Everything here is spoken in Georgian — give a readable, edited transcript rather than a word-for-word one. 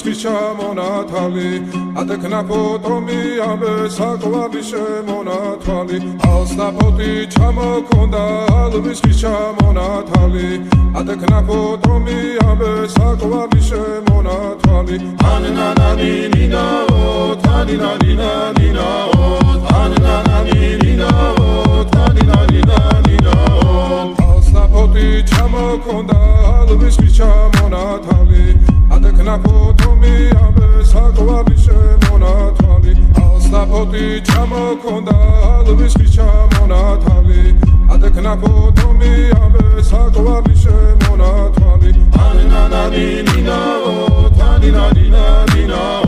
ვისკის ჩამონათალი ატექნა ფოტომი ამე საკვარი შემონათვალი ალსნაფოტი ჩამოქონდა ვისკის ჩამონათალი ატექნა ფოტომი ამე საკვარი შემონათვალი ანანანინინაო თანინანინანინაო ანანანინინაო თანინანინანინაო ალსნაფოტი ჩამოქონდა ვისკის ჩამონათალი ატექნა ფოტომი ამე საკვარი შემონათვალი ალსნაფოტი ჩამოქონდა ვისკის ჩამონათალი ატექნა ფოტომი ამე საკვარი შემონათვალი ანანანინინაო თანინანინანინაო